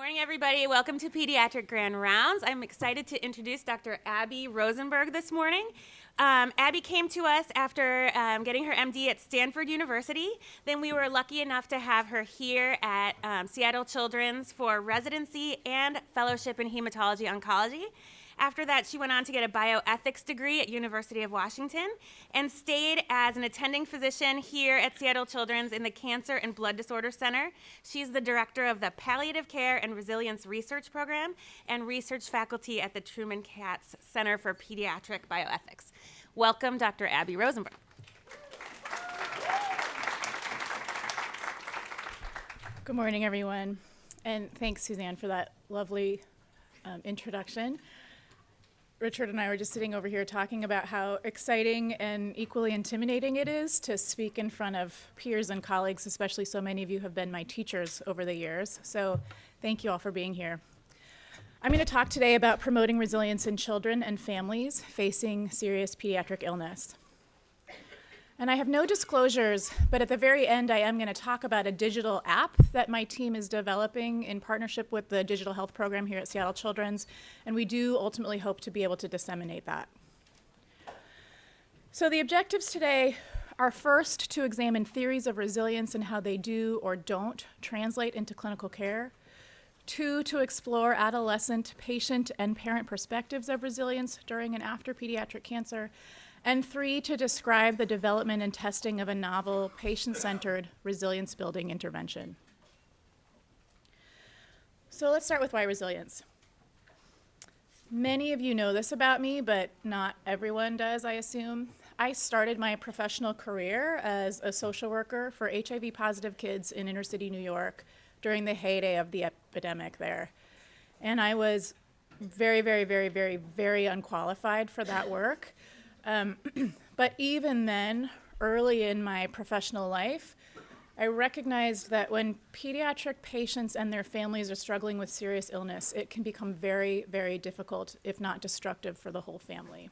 Morning, everybody. Welcome to Pediatric Grand Rounds. I'm excited to introduce Dr. Abby Rosenberg this morning. Abby came to us after getting her MD at Stanford University. Then we were lucky enough to have her here at Seattle Children's for residency and fellowship in hematology oncology. After that, she went on to get a bioethics degree at University of Washington and stayed as an attending physician here at Seattle Children's in the Cancer and Blood Disorder Center. She's the director of the Palliative Care and Resilience Research Program and research faculty at the Truman Katz Center for Pediatric Bioethics. Welcome, Dr. Abby Rosenberg. Good morning, everyone. And thanks, Suzanne, for that lovely introduction. Richard and I were just sitting over here talking about how exciting and equally intimidating it is to speak in front of peers and colleagues, especially so many of you have been my teachers over the years. So thank you all for being here. I'm going to talk today about promoting resilience in children and families facing serious pediatric illness. And I have no disclosures, but at the very end, I am going to talk about a digital app that my team is developing in partnership with the digital health program here at Seattle Children's, and we do ultimately hope to be able to disseminate that. So the objectives today are first to examine theories of resilience and how they do or don't translate into clinical care. 2, to explore adolescent, patient, and parent perspectives of resilience during and after pediatric cancer. And 3, to describe the development and testing of a novel, patient-centered, resilience-building intervention. So let's start with why resilience. Many of you know this about me, but not everyone does, I assume. I started my professional career as a social worker for HIV-positive kids in inner-city New York during the heyday of the epidemic there. And I was very, very, very, very, very unqualified for that work. But even then, early in my professional life, I recognized that when pediatric patients and their families are struggling with serious illness, it can become very, very difficult, if not destructive, for the whole family.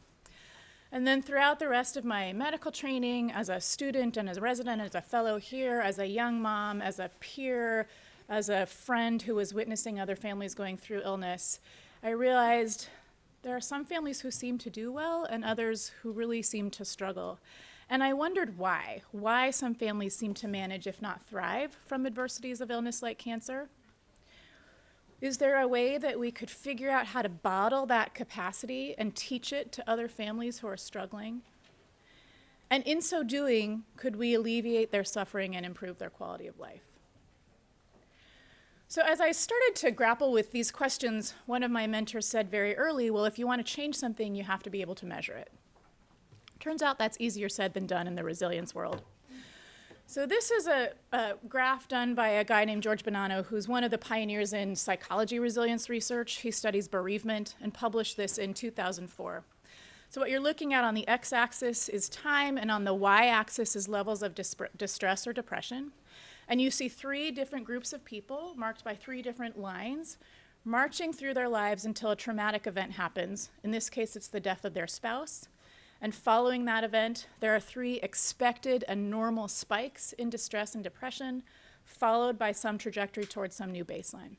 And then throughout the rest of my medical training, as a student and as a resident, as a fellow here, as a young mom, as a peer, as a friend who was witnessing other families going through illness, I realized there are some families who seem to do well and others who really seem to struggle. And I wondered why some families seem to manage, if not thrive, from adversities of illness like cancer. Is there a way that we could figure out how to bottle that capacity and teach it to other families who are struggling? And in so doing, could we alleviate their suffering and improve their quality of life? So as I started to grapple with these questions, one of my mentors said very early, well, if you want to change something, you have to be able to measure it. Turns out that's easier said than done in the resilience world. So this is a graph done by a guy named George Bonanno, who's one of the pioneers in psychology resilience research. He studies bereavement and published this in 2004. So what you're looking at on the x-axis is time, and on the y-axis is levels of distress or depression. And you see 3 different groups of people marked by 3 different lines marching through their lives until a traumatic event happens. In this case, it's the death of their spouse. And following that event, there are 3 expected and normal spikes in distress and depression, followed by some trajectory towards some new baseline.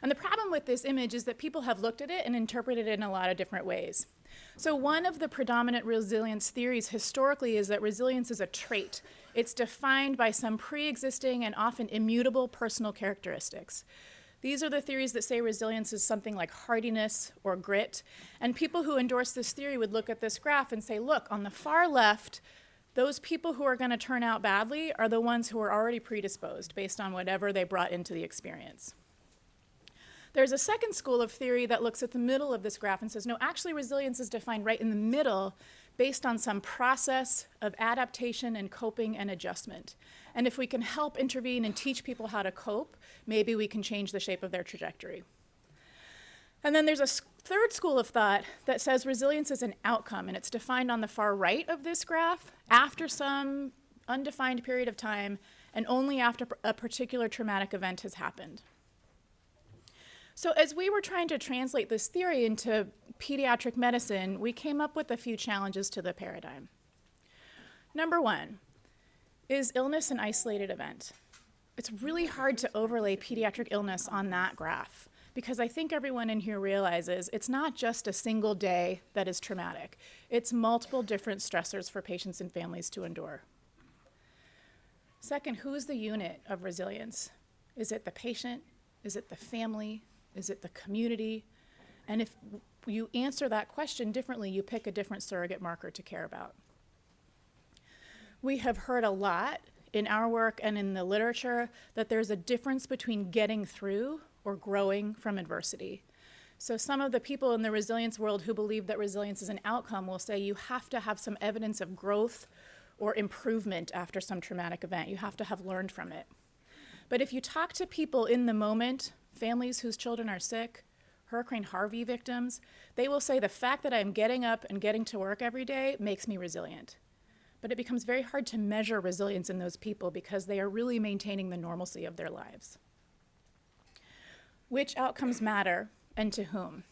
And the problem with this image is that people have looked at it and interpreted it in a lot of different ways. So one of the predominant resilience theories historically is that resilience is a trait. It's defined by some pre-existing and often immutable personal characteristics. These are the theories that say resilience is something like hardiness or grit. And people who endorse this theory would look at this graph and say, look, on the far left, those people who are going to turn out badly are the ones who are already predisposed based on whatever they brought into the experience. There's a second school of theory that looks at the middle of this graph and says, no, actually resilience is defined right in the middle based on some process of adaptation and coping and adjustment. And if we can help intervene and teach people how to cope, maybe we can change the shape of their trajectory. And then there's a third school of thought that says resilience is an outcome, and it's defined on the far right of this graph after some undefined period of time and only after a particular traumatic event has happened. So as we were trying to translate this theory into pediatric medicine, we came up with a few challenges to the paradigm. Number 1, is illness an isolated event? it's really hard to overlay pediatric illness on that graph, because I think everyone in here realizes it's not just a single day that is traumatic. It's multiple different stressors for patients and families to endure. Second, who is the unit of resilience? Is it the patient? Is it the family? Is it the community? And if you answer that question differently, you pick a different surrogate marker to care about. We have heard a lot in our work and in the literature that there's a difference between getting through or growing from adversity. So some of the people in the resilience world who believe that resilience is an outcome will say you have to have some evidence of growth or improvement after some traumatic event. You have to have learned from it. But if you talk to people in the moment, families whose children are sick, Hurricane Harvey victims, they will say the fact that I'm getting up and getting to work every day makes me resilient. But it becomes very hard to measure resilience in those people because they are really maintaining the normalcy of their lives. Which outcomes matter and to whom?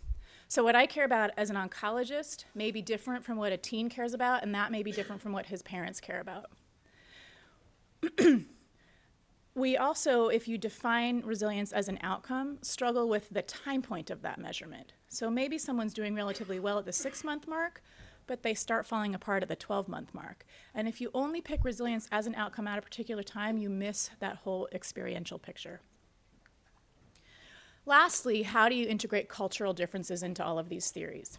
So what I care about as an oncologist may be different from what a teen cares about, and that may be different from what his parents care about. We also, if you define resilience as an outcome, struggle with the time point of that measurement. So maybe someone's doing relatively well at the 6-month mark, but they start falling apart at the 12-month mark. And if you only pick resilience as an outcome at a particular time, you miss that whole experiential picture. Lastly, how do you integrate cultural differences into all of these theories?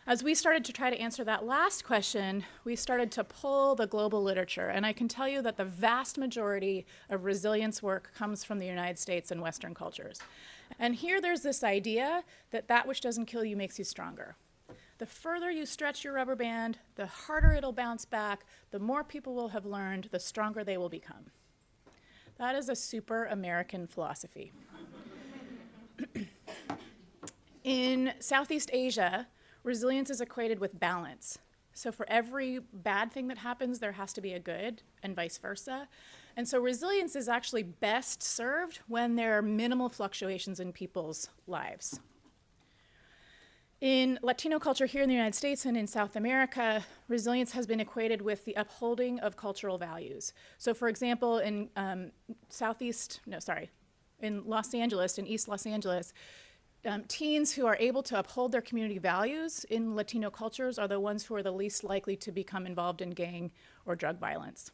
As we started to try to answer that last question, we started to pull the global literature, and I can tell you that the vast majority of resilience work comes from the United States and Western cultures. And here there's this idea that that which doesn't kill you makes you stronger. The further you stretch your rubber band, the harder it'll bounce back, the more people will have learned, the stronger they will become. That is a super American philosophy. In Southeast Asia, resilience is equated with balance. So for every bad thing that happens, there has to be a good, and vice versa. And so resilience is actually best served when there are minimal fluctuations in people's lives. In Latino culture here in the United States and in South America, resilience has been equated with the upholding of cultural values. So for example, in Los Angeles, in East Los Angeles, teens who are able to uphold their community values in Latino cultures are the ones who are the least likely to become involved in gang or drug violence.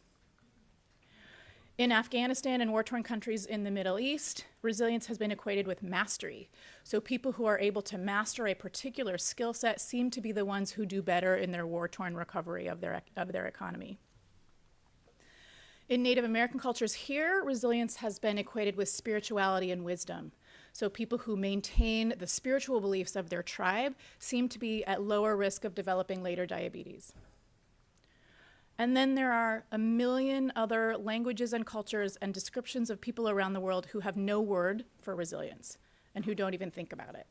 In Afghanistan and war-torn countries in the Middle East, resilience has been equated with mastery. So people who are able to master a particular skill set seem to be the ones who do better in their war-torn recovery of their economy. In Native American cultures here, resilience has been equated with spirituality and wisdom. So people who maintain the spiritual beliefs of their tribe seem to be at lower risk of developing later diabetes. And then there are a million other languages and cultures and descriptions of people around the world who have no word for resilience and who don't even think about it.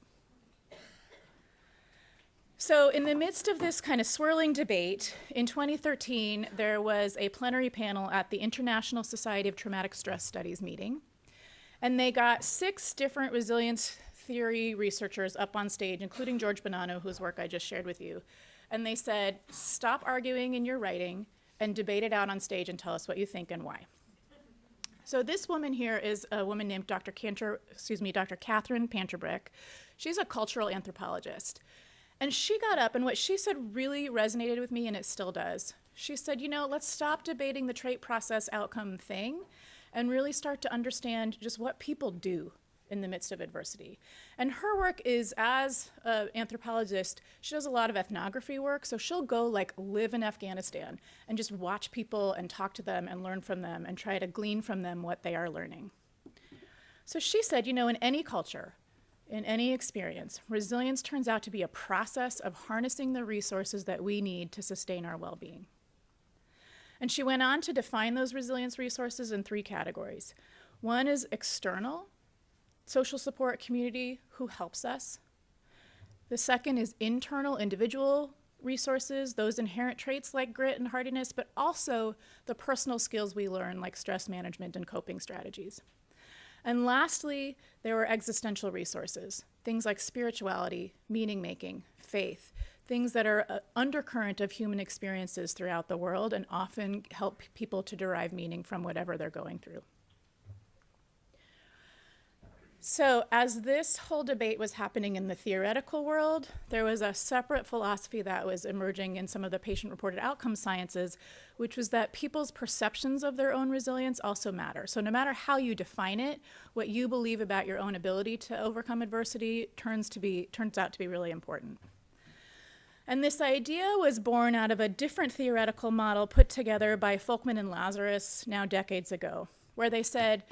So in the midst of this kind of swirling debate, in 2013, there was a plenary panel at the International Society of Traumatic Stress Studies meeting. And they got 6 different resilience theory researchers up on stage, including George Bonanno, whose work I just shared with you. And they said, stop arguing in your writing and debate it out on stage and tell us what you think and why. So this woman here is a woman named Dr. Catherine Panterbrick. She's a cultural anthropologist. And she got up, and what she said really resonated with me, and it still does. She said, let's stop debating the trait process outcome thing and really start to understand just what people do in the midst of adversity. And her work is, as an anthropologist, she does a lot of ethnography work, so she'll go live in Afghanistan and just watch people and talk to them and learn from them and try to glean from them what they are learning. So she said, in any culture, in any experience, resilience turns out to be a process of harnessing the resources that we need to sustain our well-being. And she went on to define those resilience resources in 3 categories. One is external, social support community who helps us. The second is internal, individual resources, those inherent traits like grit and hardiness, but also the personal skills we learn like stress management and coping strategies. And lastly, there were existential resources, things like spirituality, meaning-making, faith, things that are an undercurrent of human experiences throughout the world and often help people to derive meaning from whatever they're going through. So as this whole debate was happening in the theoretical world, there was a separate philosophy that was emerging in some of the patient-reported outcome sciences, which was that people's perceptions of their own resilience also matter. So no matter how you define it, what you believe about your own ability to overcome adversity turns out to be really important. And this idea was born out of a different theoretical model put together by Folkman and Lazarus now decades ago, where they said,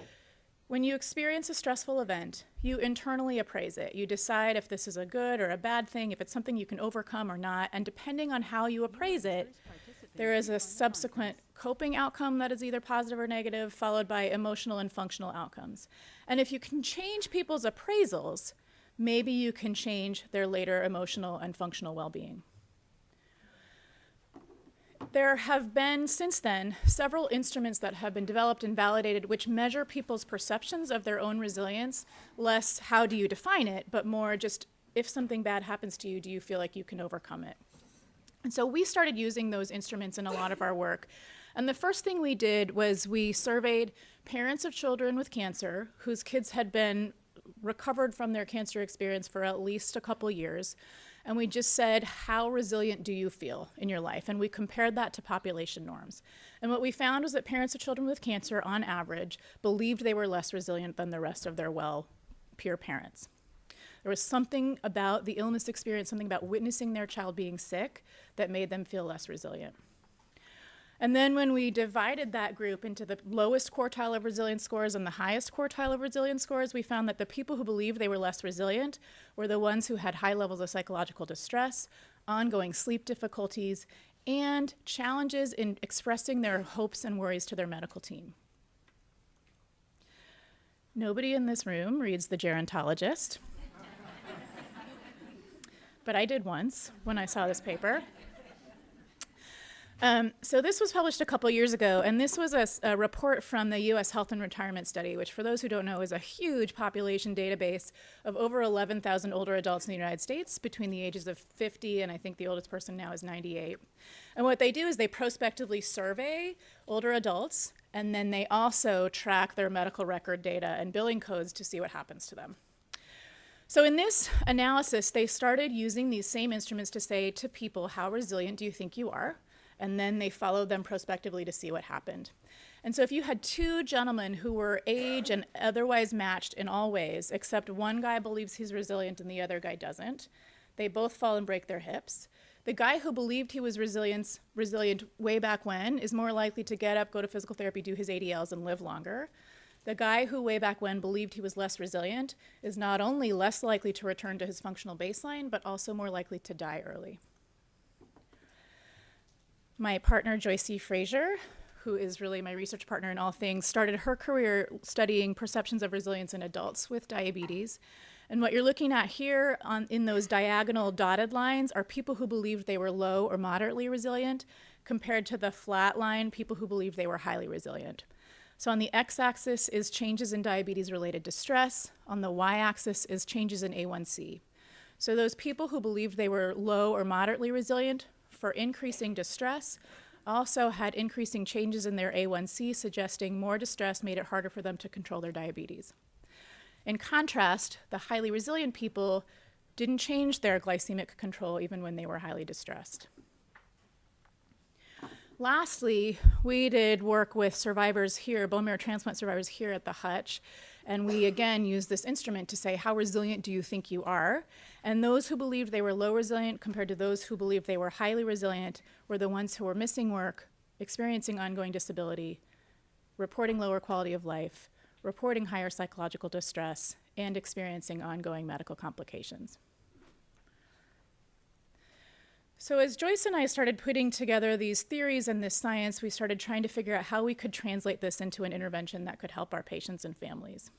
when you experience a stressful event, you internally appraise it. You decide if this is a good or a bad thing, if it's something you can overcome or not, and depending on how you appraise it, there is a subsequent coping outcome that is either positive or negative, followed by emotional and functional outcomes. And if you can change people's appraisals, maybe you can change their later emotional and functional well-being. There have been, since then, several instruments that have been developed and validated which measure people's perceptions of their own resilience, less how do you define it, but more just if something bad happens to you, do you feel like you can overcome it? And so we started using those instruments in a lot of our work. And the first thing we did was we surveyed parents of children with cancer whose kids had been recovered from their cancer experience for at least a couple years. And we just said, how resilient do you feel in your life? And we compared that to population norms. And what we found was that parents of children with cancer, on average, believed they were less resilient than the rest of their peer parents. There was something about the illness experience, something about witnessing their child being sick that made them feel less resilient. And then when we divided that group into the lowest quartile of resilience scores and the highest quartile of resilience scores, we found that the people who believed they were less resilient were the ones who had high levels of psychological distress, ongoing sleep difficulties, and challenges in expressing their hopes and worries to their medical team. Nobody in this room reads The Gerontologist, but I did once when I saw this paper. So this was published a couple years ago, and this was a report from the U.S. Health and Retirement Study, which for those who don't know is a huge population database of over 11,000 older adults in the United States between the ages of 50 and I think the oldest person now is 98. And what they do is they prospectively survey older adults, and then they also track their medical record data and billing codes to see what happens to them. So in this analysis, they started using these same instruments to say to people, how resilient do you think you are? And then they followed them prospectively to see what happened. And so if you had two gentlemen who were age and otherwise matched in all ways, except one guy believes he's resilient and the other guy doesn't, they both fall and break their hips. The guy who believed he was resilient way back when is more likely to get up, go to physical therapy, do his ADLs, and live longer. The guy who way back when believed he was less resilient is not only less likely to return to his functional baseline, but also more likely to die early. My partner, Joyce E. Frazier, who is really my research partner in all things, started her career studying perceptions of resilience in adults with diabetes. And what you're looking at here in those diagonal dotted lines are people who believed they were low or moderately resilient, compared to the flat line, people who believed they were highly resilient. So on the x-axis is changes in diabetes-related distress. On the y-axis is changes in A1C. So those people who believed they were low or moderately resilient for increasing distress also had increasing changes in their A1C, suggesting more distress made it harder for them to control their diabetes. In contrast, the highly resilient people didn't change their glycemic control even when they were highly distressed. Lastly, we did work with survivors here, bone marrow transplant survivors here at the Hutch, and we again used this instrument to say, how resilient do you think you are? And those who believed they were low resilient compared to those who believed they were highly resilient were the ones who were missing work, experiencing ongoing disability, reporting lower quality of life, reporting higher psychological distress, and experiencing ongoing medical complications. So as Joyce and I started putting together these theories and this science, we started trying to figure out how we could translate this into an intervention that could help our patients and families.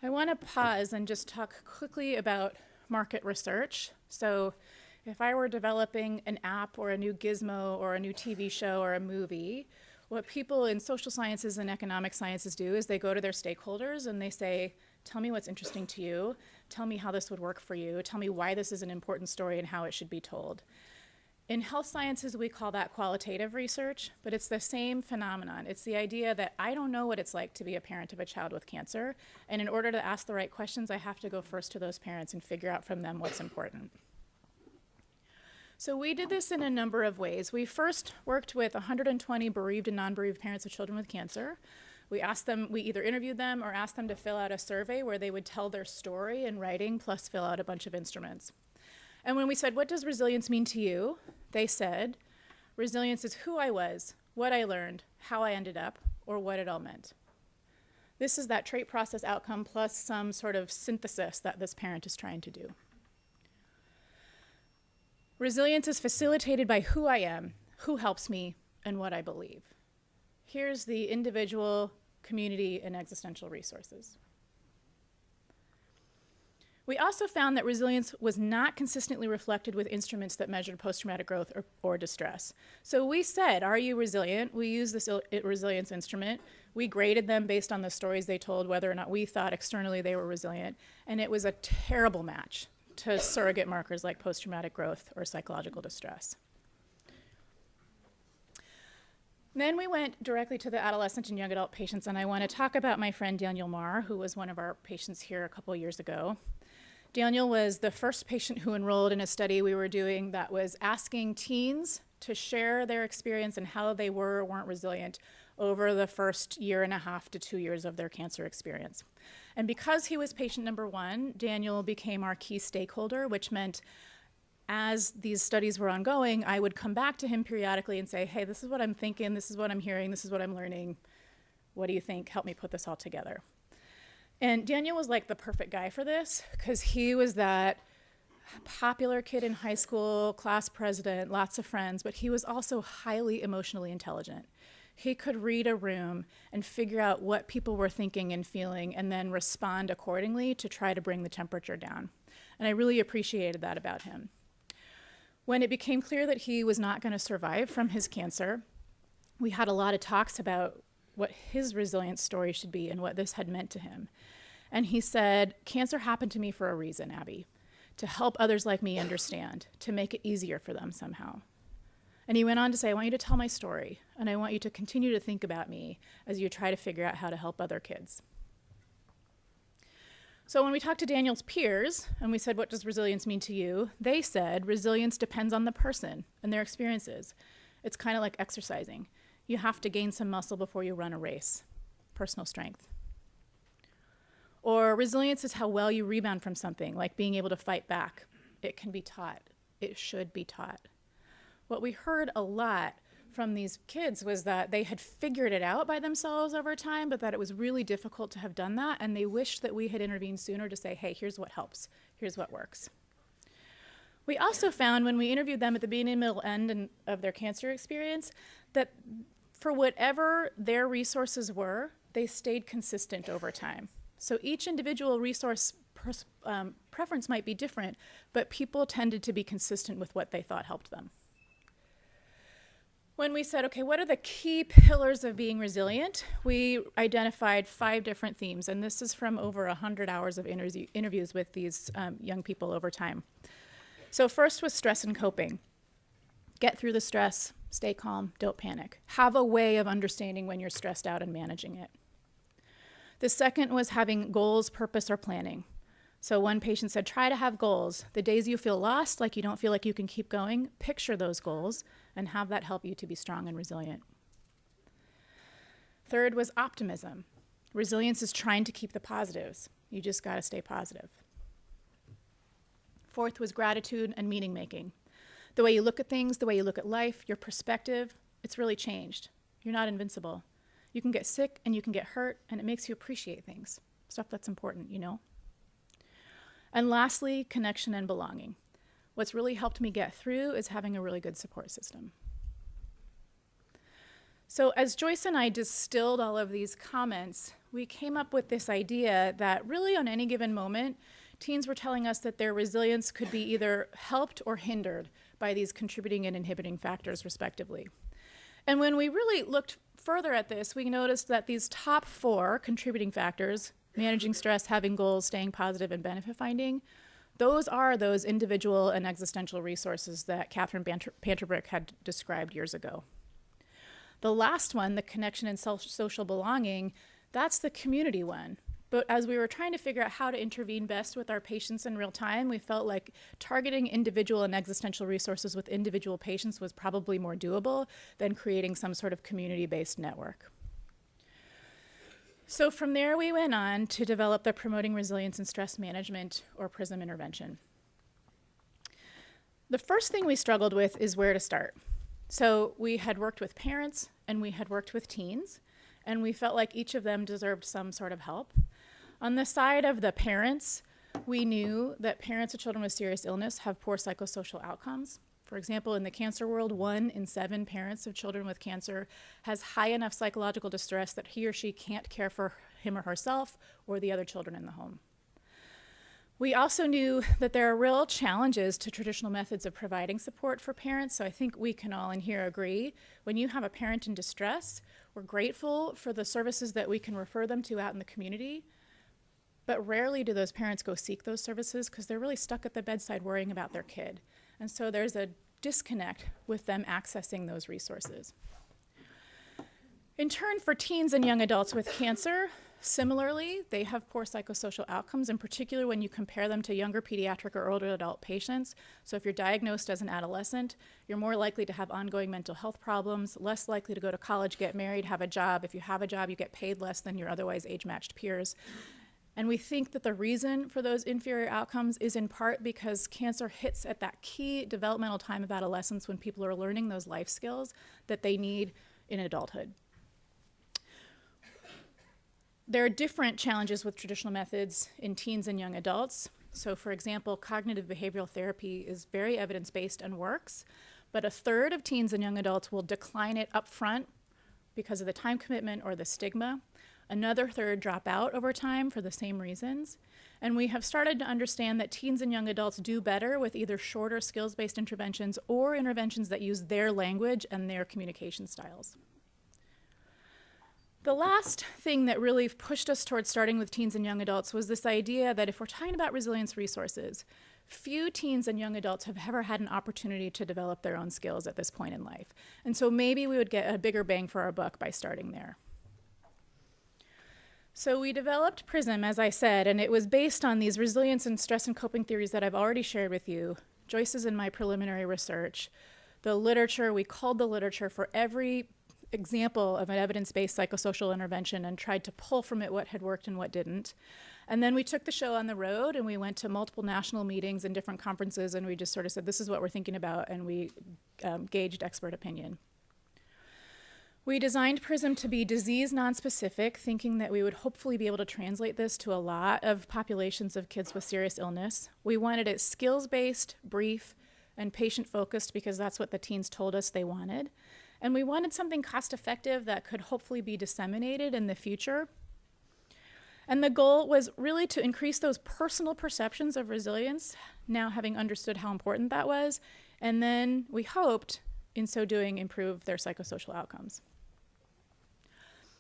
I want to pause and just talk quickly about market research. So if I were developing an app or a new gizmo or a new TV show or a movie, What people in social sciences and economic sciences do is they go to their stakeholders and they say, tell me what's interesting to you, tell me how this would work for you, tell me why this is an important story and how it should be told. In health sciences, we call that qualitative research, but it's the same phenomenon. It's the idea that I don't know what it's like to be a parent of a child with cancer, and in order to ask the right questions, I have to go first to those parents and figure out from them what's important. So we did this in a number of ways. We first worked with 120 bereaved and non-bereaved parents of children with cancer. We either interviewed them or asked them to fill out a survey where they would tell their story in writing plus fill out a bunch of instruments. And when we said, what does resilience mean to you? They said, resilience is who I was, what I learned, how I ended up, or what it all meant. This is that trait process outcome plus some sort of synthesis that this parent is trying to do. Resilience is facilitated by who I am, who helps me, and what I believe. Here's the individual, community, and existential resources. We also found that resilience was not consistently reflected with instruments that measured post-traumatic growth or distress. So we said, are you resilient? We used this resilience instrument. We graded them based on the stories they told, whether or not we thought externally they were resilient. And it was a terrible match to surrogate markers like post-traumatic growth or psychological distress. Then we went directly to the adolescent and young adult patients, and I want to talk about my friend Daniel Marr, who was one of our patients here a couple years ago. Daniel was the first patient who enrolled in a study we were doing that was asking teens to share their experience and how they were or weren't resilient over the first 1.5 to 2 years of their cancer experience. And because he was patient number 1, Daniel became our key stakeholder, which meant as these studies were ongoing, I would come back to him periodically and say, hey, this is what I'm thinking, this is what I'm hearing, this is what I'm learning. What do you think? Help me put this all together. And Daniel was like the perfect guy for this because he was that popular kid in high school, class president, lots of friends, but he was also highly emotionally intelligent. He could read a room and figure out what people were thinking and feeling and then respond accordingly to try to bring the temperature down. And I really appreciated that about him. When it became clear that he was not going to survive from his cancer, we had a lot of talks about what his resilience story should be and what this had meant to him. And he said, cancer happened to me for a reason, Abby, to help others like me understand, to make it easier for them somehow. And he went on to say, I want you to tell my story, and I want you to continue to think about me as you try to figure out how to help other kids. So when we talked to Daniel's peers, and we said, what does resilience mean to you? They said, resilience depends on the person and their experiences. It's kind of like exercising. You have to gain some muscle before you run a race, personal strength. Or resilience is how well you rebound from something, like being able to fight back. It can be taught. It should be taught. What we heard a lot from these kids was that they had figured it out by themselves over time, but that it was really difficult to have done that, and they wished that we had intervened sooner to say, hey, here's what helps, here's what works. We also found when we interviewed them at the beginning, middle, end of their cancer experience that for whatever their resources were, they stayed consistent over time. So each individual resource preference might be different, but people tended to be consistent with what they thought helped them. When we said, okay, what are the key pillars of being resilient? We identified 5 different themes, and this is from over 100 hours of interviews with these young people over time. So first was stress and coping. Get through the stress, stay calm, don't panic. Have a way of understanding when you're stressed out and managing it. The second was having goals, purpose, or planning. So one patient said, try to have goals. The days you feel lost, like you don't feel like you can keep going, picture those goals and have that help you to be strong and resilient. Third was optimism. Resilience is trying to keep the positives. You just got to stay positive. Fourth was gratitude and meaning making. The way you look at things, the way you look at life, your perspective, it's really changed. You're not invincible. You can get sick and you can get hurt, and it makes you appreciate things, stuff that's important, you know? And lastly, connection and belonging. What's really helped me get through is having a really good support system. So as Joyce and I distilled all of these comments, we came up with this idea that really on any given moment, teens were telling us that their resilience could be either helped or hindered by these contributing and inhibiting factors, respectively. And when we really looked further at this, we noticed that these top 4 contributing factors, managing stress, having goals, staying positive, and benefit finding, those are those individual and existential resources that Catherine Panterbrick had described years ago. The last one, the connection and social belonging, that's the community one. But as we were trying to figure out how to intervene best with our patients in real time, we felt like targeting individual and existential resources with individual patients was probably more doable than creating some sort of community-based network. So from there, we went on to develop the Promoting Resilience and Stress Management, or PRISM intervention. The first thing we struggled with is where to start. So we had worked with parents and we had worked with teens, and we felt like each of them deserved some sort of help. On the side of the parents, we knew that parents of children with serious illness have poor psychosocial outcomes. For example, in the cancer world, 1 in 7 parents of children with cancer has high enough psychological distress that he or she can't care for him or herself or the other children in the home. We also knew that there are real challenges to traditional methods of providing support for parents, so I think we can all in here agree. When you have a parent in distress, we're grateful for the services that we can refer them to out in the community, but rarely do those parents go seek those services because they're really stuck at the bedside worrying about their kid. And so there's a disconnect with them accessing those resources. In turn, for teens and young adults with cancer, similarly, they have poor psychosocial outcomes, in particular when you compare them to younger pediatric or older adult patients. So if you're diagnosed as an adolescent, you're more likely to have ongoing mental health problems, less likely to go to college, get married, have a job. If you have a job, you get paid less than your otherwise age-matched peers. And we think that the reason for those inferior outcomes is in part because cancer hits at that key developmental time of adolescence when people are learning those life skills that they need in adulthood. There are different challenges with traditional methods in teens and young adults. So for example, cognitive behavioral therapy is very evidence-based and works, but 1/3 of teens and young adults will decline it up front because of the time commitment or the stigma. Another 1/3 drop out over time for the same reasons. And we have started to understand that teens and young adults do better with either shorter skills-based interventions or interventions that use their language and their communication styles. The last thing that really pushed us towards starting with teens and young adults was this idea that if we're talking about resilience resources, few teens and young adults have ever had an opportunity to develop their own skills at this point in life. And so maybe we would get a bigger bang for our buck by starting there. So we developed PRISM, as I said, and it was based on these resilience and stress and coping theories that I've already shared with you, Joyce's and my preliminary research, the literature. We called the literature for every example of an evidence-based psychosocial intervention and tried to pull from it what had worked and what didn't. And then we took the show on the road and we went to multiple national meetings and different conferences, and we just sort of said, this is what we're thinking about, and we gauged expert opinion. We designed PRISM to be disease nonspecific, thinking that we would hopefully be able to translate this to a lot of populations of kids with serious illness. We wanted it skills-based, brief, and patient-focused because that's what the teens told us they wanted. And we wanted something cost-effective that could hopefully be disseminated in the future. And the goal was really to increase those personal perceptions of resilience, now having understood how important that was, and then we hoped, in so doing, improve their psychosocial outcomes.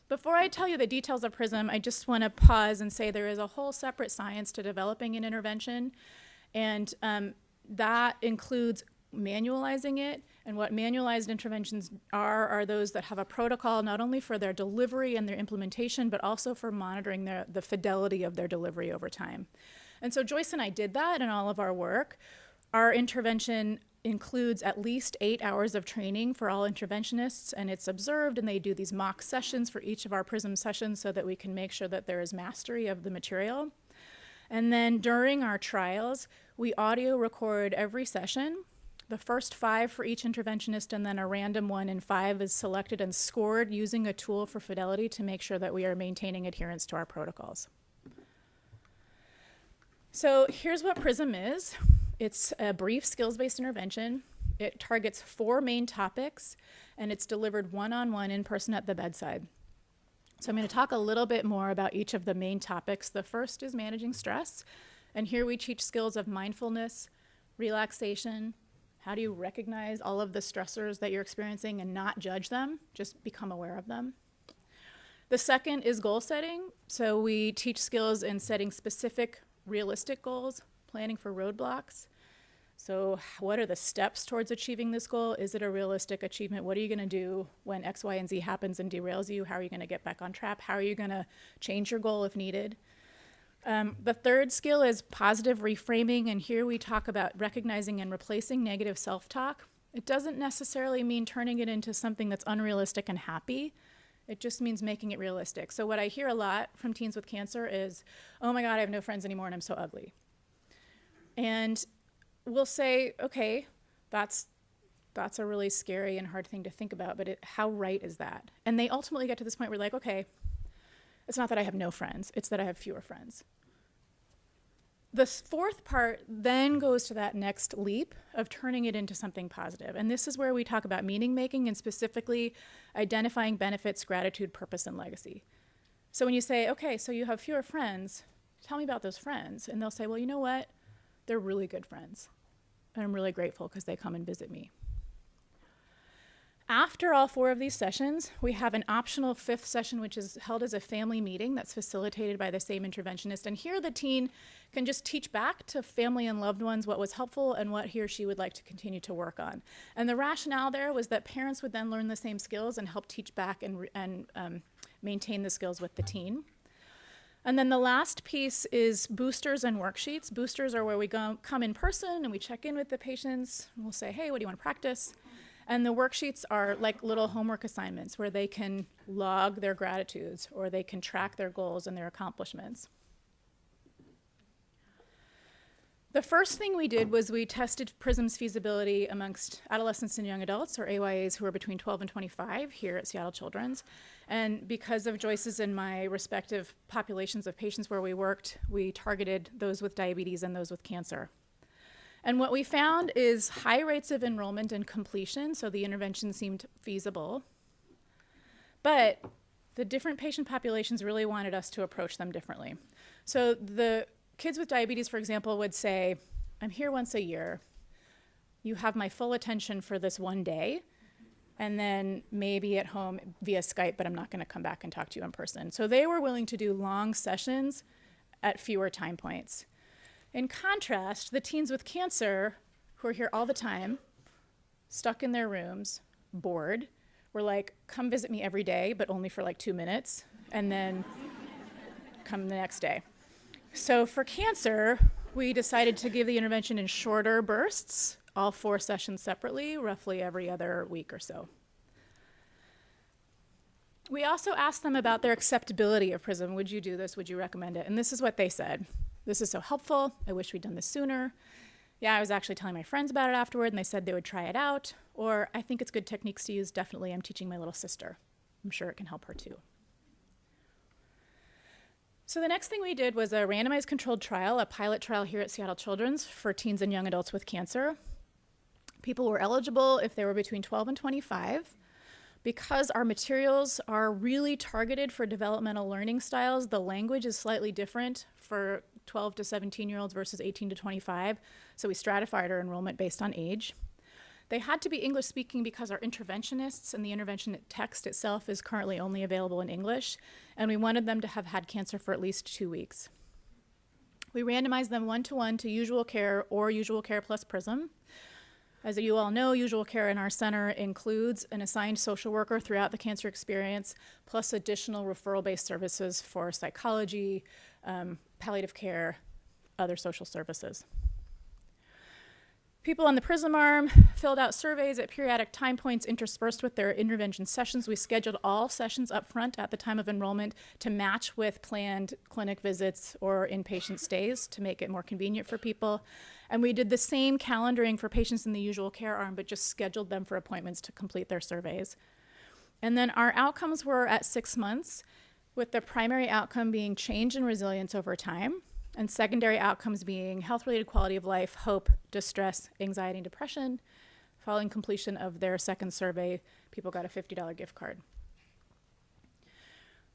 Before I tell you the details of PRISM, I just want to pause and say there is a whole separate science to developing an intervention, and that includes manualizing it. And what manualized interventions are those that have a protocol not only for their delivery and their implementation, but also for monitoring the fidelity of their delivery over time. And so Joyce and I did that in all of our work. Our intervention includes at least 8 hours of training for all interventionists, and it's observed, and they do these mock sessions for each of our PRISM sessions so that we can make sure that there is mastery of the material. And then during our trials, we audio record every session, the first 5 for each interventionist, and then a random 1 in 5 is selected and scored using a tool for fidelity to make sure that we are maintaining adherence to our protocols. So here's what PRISM is. It's a brief skills-based intervention. It targets 4 main topics, and it's delivered one-on-one in person at the bedside. So I'm going to talk a little bit more about each of the main topics. The first is managing stress, and here we teach skills of mindfulness, relaxation, How do you recognize all of the stressors that you're experiencing and not judge them? Just become aware of them. The second is goal setting. So we teach skills in setting specific, realistic goals, planning for roadblocks. So what are the steps towards achieving this goal? Is it a realistic achievement? What are you going to do when X, Y, and Z happens and derails you? How are you going to get back on track? How are you going to change your goal if needed? The third skill is positive reframing, and here we talk about recognizing and replacing negative self-talk. It doesn't necessarily mean turning it into something that's unrealistic and happy. It just means making it realistic. So what I hear a lot from teens with cancer is, oh my God, I have no friends anymore and I'm so ugly. And we'll say, okay, that's a really scary and hard thing to think about, but how right is that? And they ultimately get to this point where like, okay, it's not that I have no friends, it's that I have fewer friends. The fourth part then goes to that next leap of turning it into something positive. And this is where we talk about meaning making and specifically identifying benefits, gratitude, purpose, and legacy. So when you say, okay, so you have fewer friends, tell me about those friends. And they'll say, well, you know what? They're really good friends. And I'm really grateful because they come and visit me. After all 4 of these sessions, we have an optional 5th session, which is held as a family meeting that's facilitated by the same interventionist. And here the teen can just teach back to family and loved ones what was helpful and what he or she would like to continue to work on. And the rationale there was that parents would then learn the same skills and help teach back and maintain the skills with the teen. And then the last piece is boosters and worksheets. Boosters are where we come in person and we check in with the patients. And we'll say, hey, what do you want to practice? And the worksheets are like little homework assignments where they can log their gratitudes or they can track their goals and their accomplishments. The first thing we did was we tested PRISM's feasibility amongst adolescents and young adults, or AYAs, who are between 12 and 25 here at Seattle Children's. And because of Joyce's and my respective populations of patients where we worked, we targeted those with diabetes and those with cancer. And what we found is high rates of enrollment and completion, so the intervention seemed feasible. But the different patient populations really wanted us to approach them differently. So the kids with diabetes, for example, would say, I'm here once a year. You have my full attention for this one day, and then maybe at home via Skype, but I'm not going to come back and talk to you in person. So they were willing to do long sessions at fewer time points. In contrast, the teens with cancer, who are here all the time, stuck in their rooms, bored, were like, come visit me every day, but only for like 2 minutes, and then come the next day. So for cancer, we decided to give the intervention in shorter bursts, all 4 sessions separately, roughly every other week or so. We also asked them about their acceptability of PRISM. Would you do this? Would you recommend it? And this is what they said. This is so helpful. I wish we'd done this sooner. Yeah, I was actually telling my friends about it afterward, and they said they would try it out. Or, I think it's good techniques to use. Definitely, I'm teaching my little sister. I'm sure it can help her too. So the next thing we did was a randomized controlled trial, a pilot trial here at Seattle Children's for teens and young adults with cancer. People were eligible if they were between 12 and 25. Because our materials are really targeted for developmental learning styles, the language is slightly different for 12 to 17-year-olds versus 18 to 25. So we stratified our enrollment based on age. They had to be English speaking because our interventionists and the intervention text itself is currently only available in English, and we wanted them to have had cancer for at least 2 weeks. We randomized them 1-to-1 to usual care or usual care plus PRISM. As you all know, usual care in our center includes an assigned social worker throughout the cancer experience, plus additional referral-based services for psychology, palliative care, other social services. People on the PRISM arm filled out surveys at periodic time points interspersed with their intervention sessions. We scheduled all sessions up front at the time of enrollment to match with planned clinic visits or inpatient stays to make it more convenient for people. And we did the same calendaring for patients in the usual care arm, but just scheduled them for appointments to complete their surveys. And then our outcomes were at 6 months, with the primary outcome being change and resilience over time, and secondary outcomes being health-related quality of life, hope, distress, anxiety, and depression. Following completion of their second survey, people got a $50 gift card.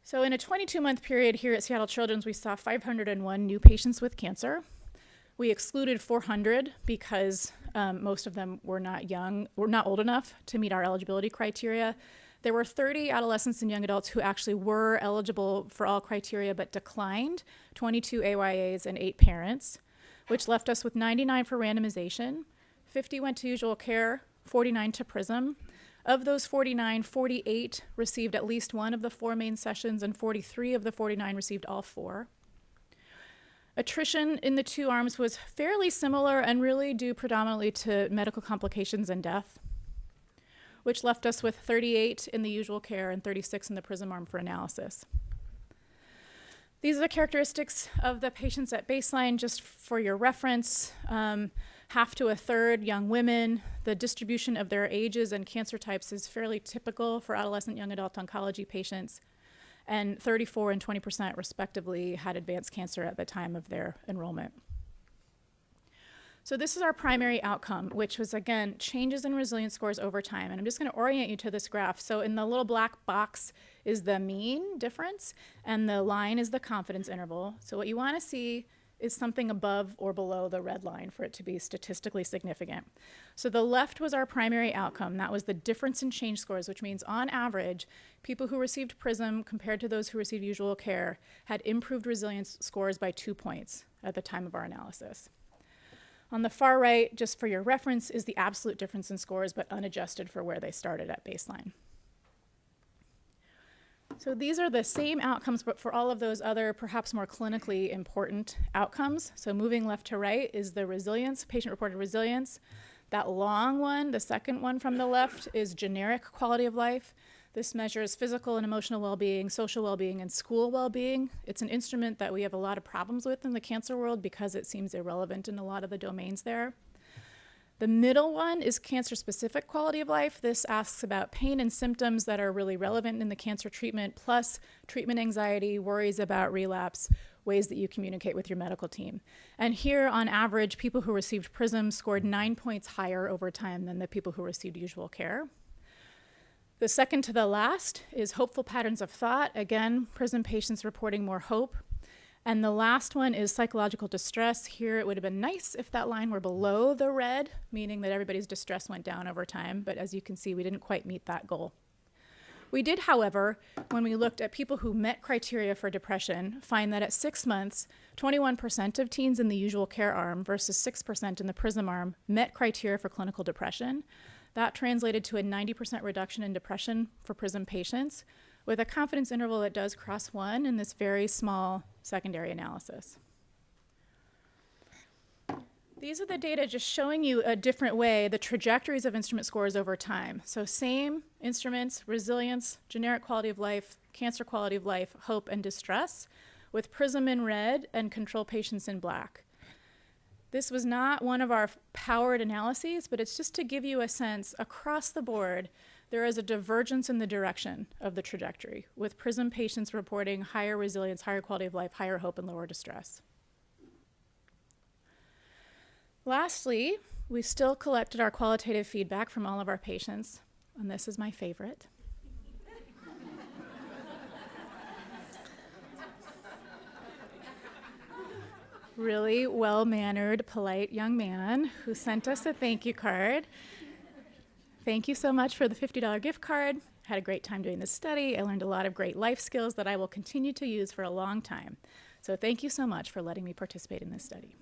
So in a 22-month period here at Seattle Children's, we saw 501 new patients with cancer. We excluded 400 because Most of them were not old enough to meet our eligibility criteria. There were 30 adolescents and young adults who actually were eligible for all criteria but declined, 22 AYAs and 8 parents, which left us with 99 for randomization. 50 went to usual care, 49 to PRISM. Of those 49, 48 received at least one of the 4 main sessions, and 43 of the 49 received all 4. Attrition in the 2 arms was fairly similar and really due predominantly to medical complications and death, which left us with 38 in the usual care and 36 in the PRISM arm for analysis. These are the characteristics of the patients at baseline, just for your reference. Half to a third young women. The distribution of their ages and cancer types is fairly typical for adolescent young adult oncology patients. And 34 and 20% respectively had advanced cancer at the time of their enrollment. So this is our primary outcome, which was, again, changes in resilience scores over time. And I'm just going to orient you to this graph. So in the little black box is the mean difference, and the line is the confidence interval. So what you want to see is something above or below the red line for it to be statistically significant. So the left was our primary outcome. That was the difference in change scores, which means on average, people who received PRISM compared to those who received usual care had improved resilience scores by 2 points at the time of our analysis. On the far right, just for your reference, is the absolute difference in scores, but unadjusted for where they started at baseline. So these are the same outcomes, but for all of those other, perhaps more clinically important outcomes. So moving left to right is the resilience, patient-reported resilience. That long one, the second one from the left, is generic quality of life. This measures physical and emotional well-being, social well-being, and school well-being. It's an instrument that we have a lot of problems with in the cancer world because it seems irrelevant in a lot of the domains there. The middle one is cancer-specific quality of life. This asks about pain and symptoms that are really relevant in the cancer treatment, plus treatment anxiety, worries about relapse, ways that you communicate with your medical team. And here, on average, people who received PRISM scored 9 points higher over time than the people who received usual care. The second to the last is hopeful patterns of thought. Again, PRISM patients reporting more hope. And the last one is psychological distress. Here, it would have been nice if that line were below the red, meaning that everybody's distress went down over time. But as you can see, we didn't quite meet that goal. We did, however, when we looked at people who met criteria for depression, find that at 6 months, 21% of teens in the usual care arm versus 6% in the PRISM arm met criteria for clinical depression. That translated to a 90% reduction in depression for PRISM patients, with a confidence interval that does cross 1 in this very small secondary analysis. These are the data just showing you a different way the trajectories of instrument scores over time. So same instruments, resilience, generic quality of life, cancer quality of life, hope, and distress, with PRISM in red and control patients in black. This was not one of our powered analyses, but it's just to give you a sense across the board. There is a divergence in the direction of the trajectory, with PRISM patients reporting higher resilience, higher quality of life, higher hope, and lower distress. Lastly, we still collected our qualitative feedback from all of our patients, and this is my favorite. Really well-mannered, polite young man who sent us a thank you card. Thank you so much for the $50 gift card. I had a great time doing this study. I learned a lot of great life skills that I will continue to use for a long time. So thank you so much for letting me participate in this study.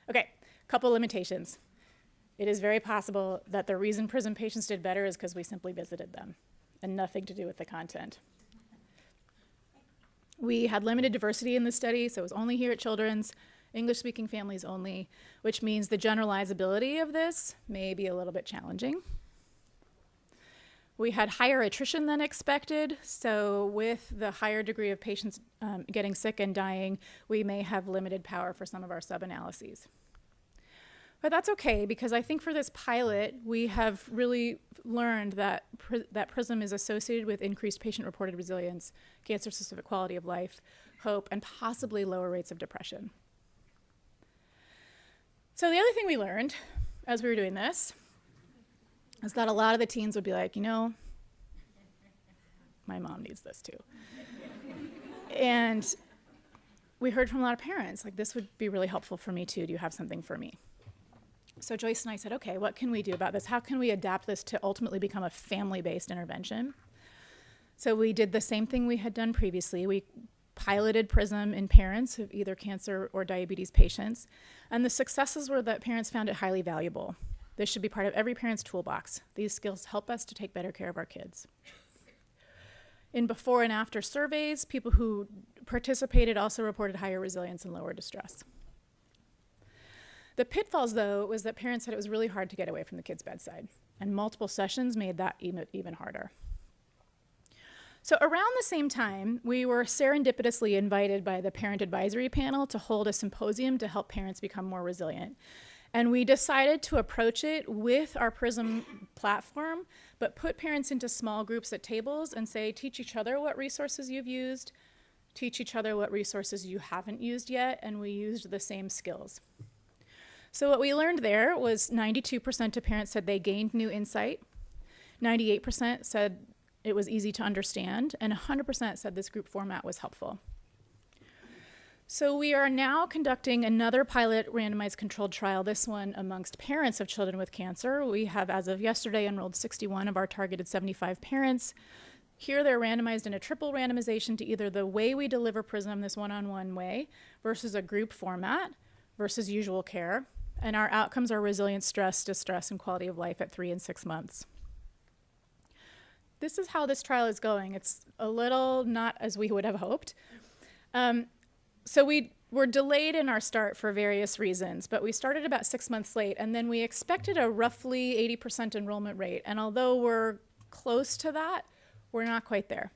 Okay, couple limitations. It is very possible that the reason PRISM patients did better is because we simply visited them and nothing to do with the content. We had limited diversity in the study, so it was only here at Children's, English-speaking families only, which means the generalizability of this may be a little bit challenging. We had higher attrition than expected, so with the higher degree of patients getting sick and dying, we may have limited power for some of our sub-analyses. But that's okay, because I think for this pilot, we have really learned that PRISM is associated with increased patient-reported resilience, cancer-specific quality of life, hope, and possibly lower rates of depression. So the other thing we learned as we were doing this is that a lot of the teens would be like, you know, my mom needs this too. And we heard from a lot of parents, like, this would be really helpful for me too. Do you have something for me? So Joyce and I said, okay, what can we do about this? How can we adapt this to ultimately become a family-based intervention? So we did the same thing we had done previously. We piloted PRISM in parents of either cancer or diabetes patients, and the successes were that parents found it highly valuable. This should be part of every parent's toolbox. These skills help us to take better care of our kids. In before and after surveys, people who participated also reported higher resilience and lower distress. The pitfalls, though, was that parents said it was really hard to get away from the kid's bedside, and multiple sessions made that even harder. So around the same time, we were serendipitously invited by the Parent Advisory Panel to hold a symposium to help parents become more resilient. And we decided to approach it with our PRISM platform, but put parents into small groups at tables and say, teach each other what resources you've used, teach each other what resources you haven't used yet, and we used the same skills. So what we learned there was 92% of parents said they gained new insight, 98% said it was easy to understand, and 100% said this group format was helpful. So we are now conducting another pilot randomized controlled trial, this one amongst parents of children with cancer. We have, as of yesterday, enrolled 61 of our targeted 75 parents. Here they're randomized in a triple randomization to either the way we deliver PRISM, this one-on-one way, versus a group format, versus usual care. And our outcomes are resilience, stress, distress, and quality of life at 3 and 6 months. This is how this trial is going. It's a little not as we would have hoped. So we were delayed in our start for various reasons, but we started about 6 months late, and then we expected a roughly 80% enrollment rate. And although we're close to that, we're not quite there.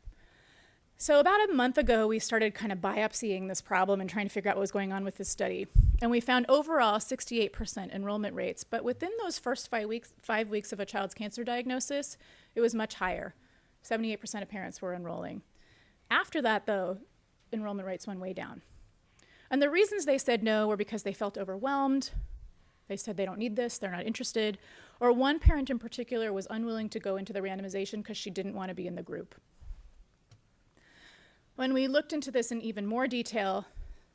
So about a month ago, we started kind of biopsying this problem and trying to figure out what was going on with this study. And we found overall 68% enrollment rates, but within those first 5 weeks of a child's cancer diagnosis, it was much higher. 78% of parents were enrolling. After that, though, enrollment rates went way down. And the reasons they said no were because they felt overwhelmed. They said they don't need this, they're not interested. Or one parent in particular was unwilling to go into the randomization because she didn't want to be in the group. When we looked into this in even more detail,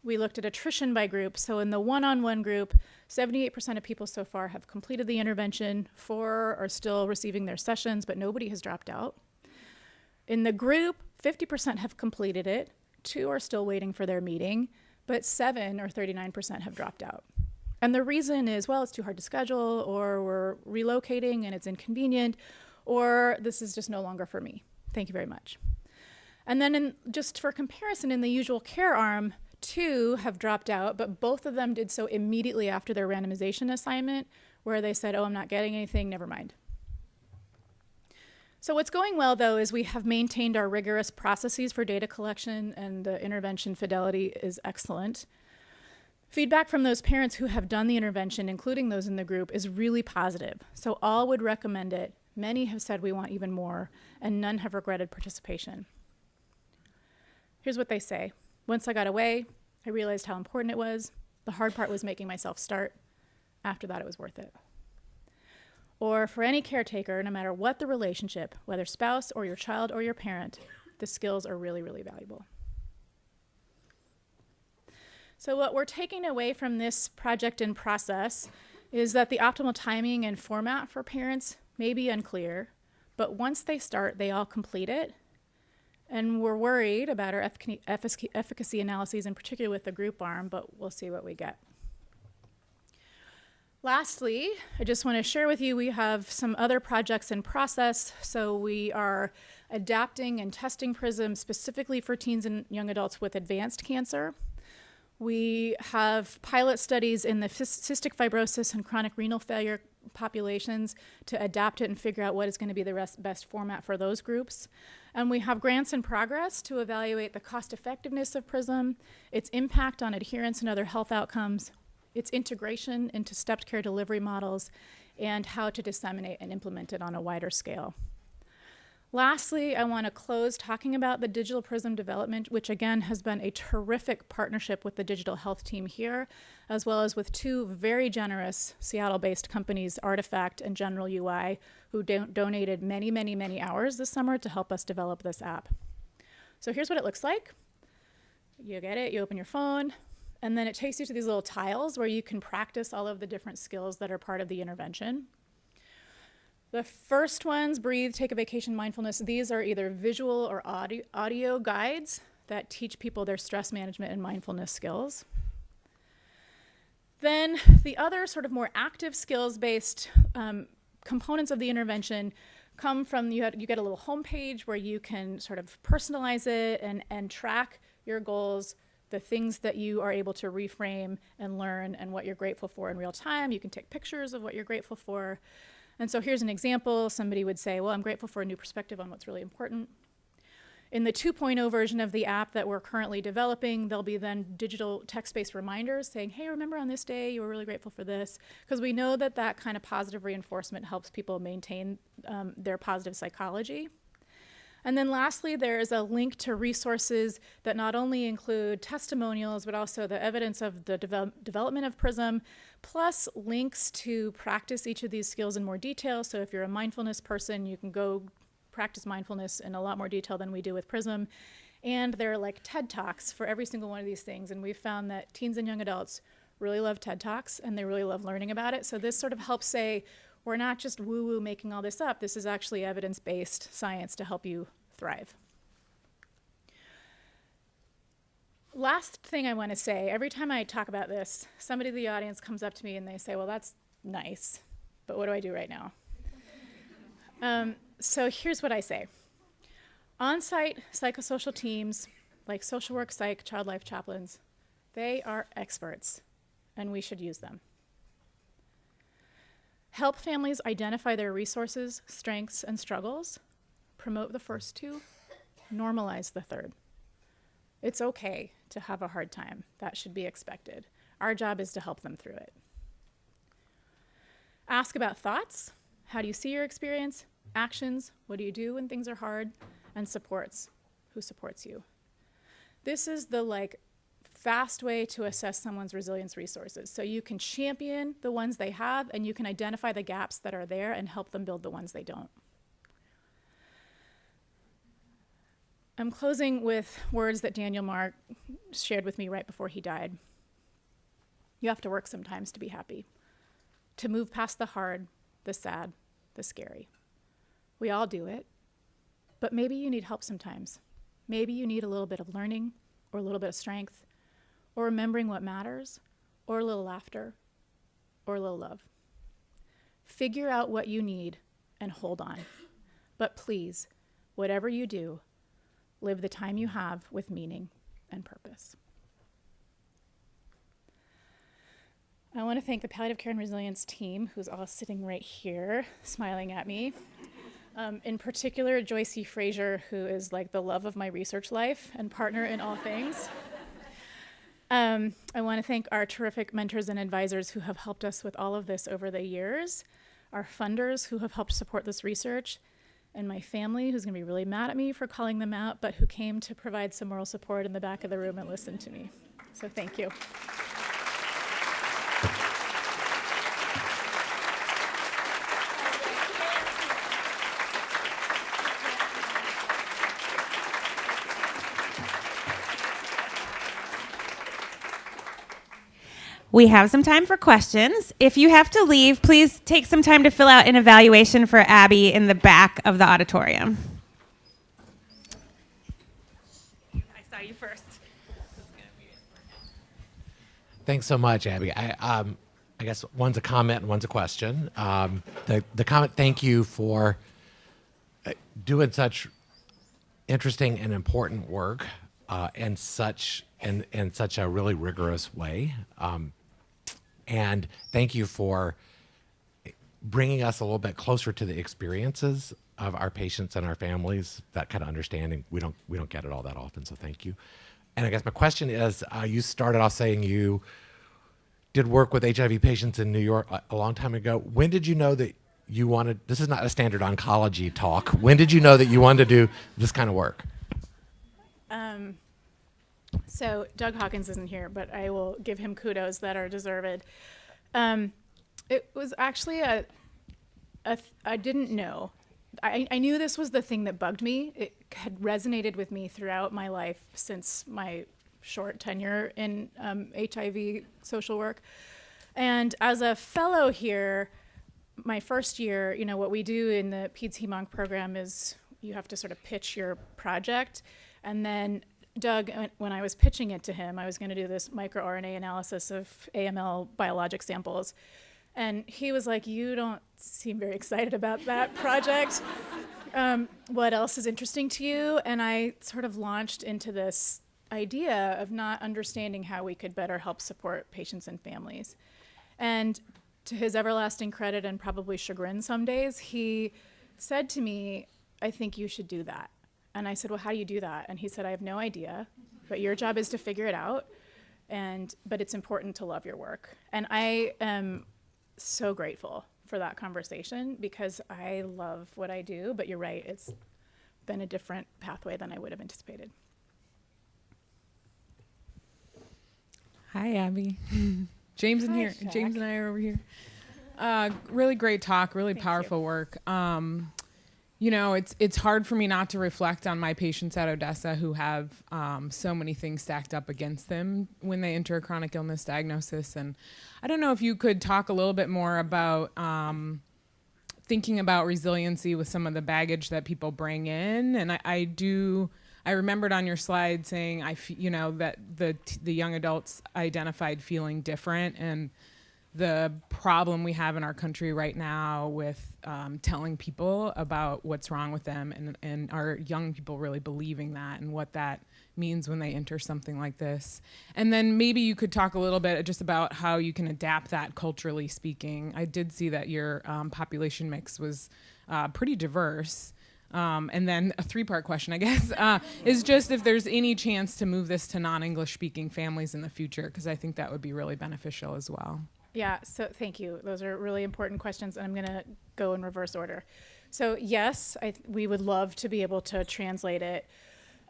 we looked at attrition by group. So in the one-on-one group, 78% of people so far have completed the intervention, 4 are still receiving their sessions, but nobody has dropped out. In the group, 50% have completed it, 2 are still waiting for their meeting, but 7 or 39% have dropped out. And the reason is, well, it's too hard to schedule, or we're relocating and it's inconvenient, or this is just no longer for me. Thank you very much. And then just for comparison, in the usual care arm, 2 have dropped out, but both of them did so immediately after their randomization assignment, where they said, oh, I'm not getting anything, never mind. So what's going well, though, is we have maintained our rigorous processes for data collection, and the intervention fidelity is excellent. Feedback from those parents who have done the intervention, including those in the group, is really positive. So all would recommend it. Many have said we want even more, and none have regretted participation. Here's what they say. Once I got away, I realized how important it was. The hard part was making myself start. After that, it was worth it. Or for any caretaker, no matter what the relationship, whether spouse or your child or your parent, the skills are really, really valuable. So what we're taking away from this project and process is that the optimal timing and format for parents may be unclear, but once they start, they all complete it. And we're worried about our efficacy analyses, in particular with the group arm, but we'll see what we get. Lastly, I just want to share with you, we have some other projects in process. So we are adapting and testing PRISM specifically for teens and young adults with advanced cancer. We have pilot studies in the cystic fibrosis and chronic renal failure populations to adapt it and figure out what is going to be the best format for those groups. And we have grants in progress to evaluate the cost effectiveness of PRISM, its impact on adherence and other health outcomes, its integration into stepped care delivery models, and how to disseminate and implement it on a wider scale. Lastly, I want to close talking about the digital PRISM development, which again has been a terrific partnership with the digital health team here, as well as with 2 very generous Seattle-based companies, Artifact and General UI, who donated many, many, many hours this summer to help us develop this app. So here's what it looks like. You get it, you open your phone, and then it takes you to these little tiles where you can practice all of the different skills that are part of the intervention. The first ones, breathe, take a vacation, mindfulness. These are either visual or audio guides that teach people their stress management and mindfulness skills. Then the other sort of more active skills-based components of the intervention come from, you get a little homepage where you can sort of personalize it and track your goals, the things that you are able to reframe and learn, and what you're grateful for in real time. You can take pictures of what you're grateful for. And so here's an example. Somebody would say, well, I'm grateful for a new perspective on what's really important. In the 2.0 version of the app that we're currently developing, there'll be then digital text-based reminders saying, hey, remember on this day you were really grateful for this, because we know that that kind of positive reinforcement helps people maintain their positive psychology. And then lastly, there is a link to resources that not only include testimonials, but also the evidence of the development of PRISM, plus links to practice each of these skills in more detail. So if you're a mindfulness person, you can go practice mindfulness in a lot more detail than we do with PRISM. And there are like TED Talks for every single one of these things. And we've found that teens and young adults really love TED Talks, and they really love learning about it. So this sort of helps say, we're not just woo-woo making all this up. This is actually evidence-based science to help you thrive. Last thing I want to say, every time I talk about this, somebody in the audience comes up to me and they say, well, that's nice, but what do I do right now? So here's what I say. On-site psychosocial teams, like social work, psych, child life chaplains, they are experts, and we should use them. Help families identify their resources, strengths, and struggles. Promote the first two, normalize the third. It's okay to have a hard time. That should be expected. Our job is to help them through it. Ask about thoughts. How do you see your experience? Actions. What do you do when things are hard? And supports. Who supports you? This is the fast way to assess someone's resilience resources. So you can champion the ones they have, and you can identify the gaps that are there and help them build the ones they don't. I'm closing with words that Daniel Mark shared with me right before he died. You have to work sometimes to be happy, to move past the hard, the sad, the scary. We all do it, but maybe you need help sometimes. Maybe you need a little bit of learning, or a little bit of strength, or remembering what matters, or a little laughter, or a little love. Figure out what you need and hold on. But please, whatever you do, live the time you have with meaning and purpose. I want to thank the Palliative Care and Resilience team, who's all sitting right here, smiling at me. In particular, Joyce E. Frazier, who is like the love of my research life and partner in all things. I want to thank our terrific mentors and advisors who have helped us with all of this over the years, our funders who have helped support this research, and my family, who's going to be really mad at me for calling them out, but who came to provide some moral support in the back of the room and listened to me. So thank you. We have some time for questions. If you have to leave, please take some time to fill out an evaluation for Abby in the back of the auditorium. I saw you first. Thanks so much, Abby. I guess one's a comment and one's a question. The comment, thank you for doing such interesting and important work in such a really rigorous way. And thank you for bringing us a little bit closer to the experiences of our patients and our families. That kind of understanding, we don't get it all that often, so thank you. And I guess my question is, you started off saying you did work with HIV patients in New York a long time ago. When did you know that you wanted, this is not a standard oncology talk, when did you know that you wanted to do this kind of work? So Doug Hawkins isn't here, but I will give him kudos that are deserved. It was actually I didn't know. I knew this was the thing that bugged me. It had resonated with me throughout my life since my short tenure in HIV social work. And as a fellow here, my first year, what we do in the Peds Hemonc program is you have to sort of pitch your project. And then Doug, when I was pitching it to him, I was going to do this microRNA analysis of AML biologic samples. And he was like, you don't seem very excited about that project. What else is interesting to you? And I sort of launched into this idea of not understanding how we could better help support patients and families. And to his everlasting credit and probably chagrin some days, he said to me, I think you should do that. And I said, well, how do you do that? And he said, I have no idea, but your job is to figure it out. But it's important to love your work. And I am so grateful for that conversation because I love what I do, but you're right, it's been a different pathway than I would have anticipated. Hi, Abby. James in here. Shaq. James and I are over here. Really great talk, really Thank powerful work. It's hard for me not to reflect on my patients at Odessa who have so many things stacked up against them when they enter a chronic illness diagnosis. And I don't know if you could talk a little bit more about thinking about resiliency with some of the baggage that people bring in. And I remembered on your slide saying, that the young adults identified feeling different, and the problem we have in our country right now with telling people about what's wrong with them, and our young people really believing that, and what that means when they enter something like this. And then maybe you could talk a little bit just about how you can adapt that culturally speaking. I did see that your population mix was pretty diverse. And then a three-part question, I guess, is just if there's any chance to move this to non-English speaking families in the future, because I think that would be really beneficial as well. Yeah, so thank you. Those are really important questions, and I'm going to go in reverse order. So yes, we would love to be able to translate it.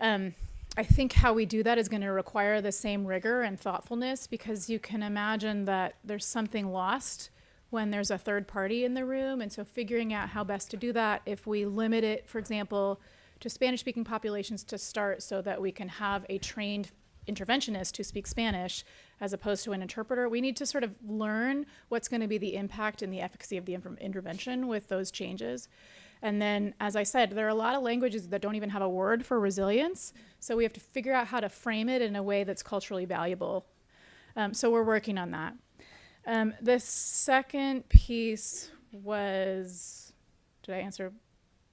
I think how we do that is going to require the same rigor and thoughtfulness, because you can imagine that there's something lost when there's a third party in the room. And so figuring out how best to do that, if we limit it, for example, to Spanish-speaking populations to start, so that we can have a trained interventionist who speaks Spanish as opposed to an interpreter, we need to sort of learn what's going to be the impact and the efficacy of the intervention with those changes. And then, as I said, there are a lot of languages that don't even have a word for resilience, so we have to figure out how to frame it in a way that's culturally valuable. So we're working on that. The second piece was, did I answer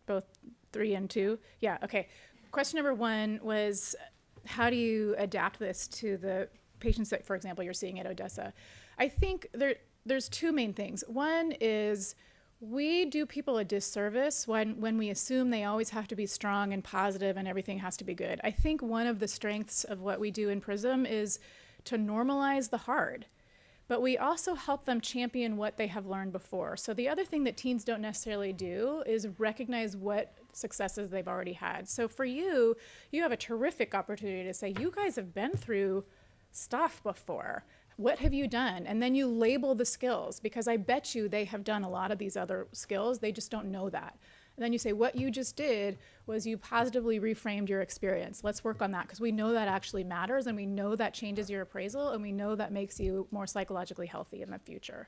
both 3 and 2? Yeah, okay. Question number 1 was, how do you adapt this to the patients that, for example, you're seeing at Odessa? I think there's 2 main things. One is we do people a disservice when we assume they always have to be strong and positive and everything has to be good. I think one of the strengths of what we do in PRISM is to normalize the hard, but we also help them champion what they have learned before. So the other thing that teens don't necessarily do is recognize what successes they've already had. So for you have a terrific opportunity to say, you guys have been through stuff before. What have you done? And then you label the skills, because I bet you they have done a lot of these other skills. They just don't know that. And then you say, what you just did was you positively reframed your experience. Let's work on that, because we know that actually matters, and we know that changes your appraisal, and we know that makes you more psychologically healthy in the future.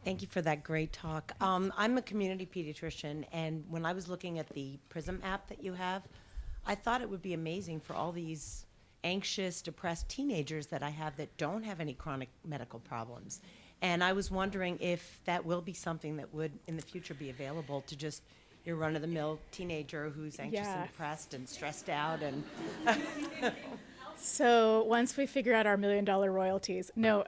Thank you for that great talk. I'm a community pediatrician, and when I was looking at the PRISM app that you have, I thought it would be amazing for all these anxious, depressed teenagers that I have that don't have any chronic medical problems. And I was wondering if that will be something that would in the future be available to just your run-of-the-mill teenager who's anxious and depressed and stressed out. And So once we figure out our $1 million royalties, no,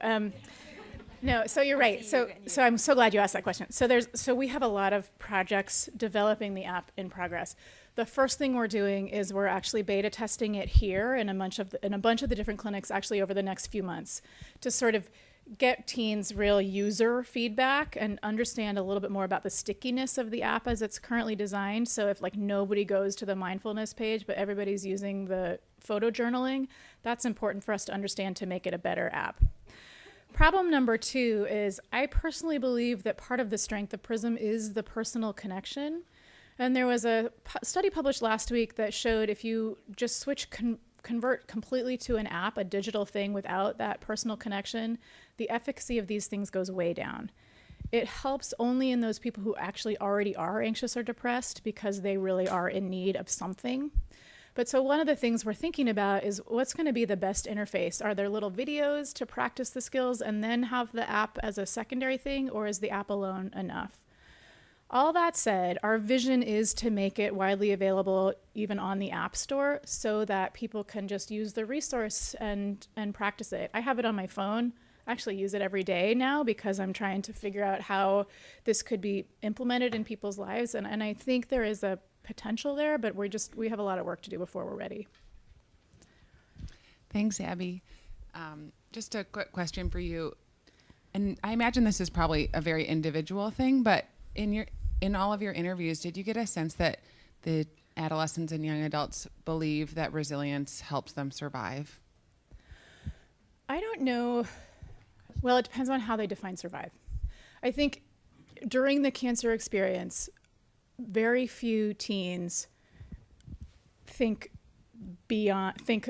so you're right. So I'm so glad you asked that question. So we have a lot of projects developing the app in progress. The first thing we're doing is we're actually beta testing it here in a bunch of the different clinics actually over the next few months, to sort of get teens real user feedback and understand a little bit more about the stickiness of the app as it's currently designed. So if like nobody goes to the mindfulness page, but everybody's using the photo journaling, that's important for us to understand to make it a better app. Problem number 2 is I personally believe that part of the strength of PRISM is the personal connection. And there was a study published last week that showed if you just convert completely to an app, a digital thing without that personal connection, the efficacy of these things goes way down. It helps only in those people who actually already are anxious or depressed because they really are in need of something. But so one of the things we're thinking about is what's going to be the best interface? Are there little videos to practice the skills and then have the app as a secondary thing, or is the app alone enough? All that said, our vision is to make it widely available even on the App Store so that people can just use the resource and practice it. I have it on my phone. I actually use it every day now because I'm trying to figure out how this could be implemented in people's lives. And I think there is a potential there, but we have a lot of work to do before we're ready. Thanks, Abby. Just a quick question for you. And I imagine this is probably a very individual thing, but in all of your interviews, did you get a sense that the adolescents and young adults believe that resilience helps them survive? I don't know. Well, it depends on how they define survive. I think during the cancer experience, very few teens think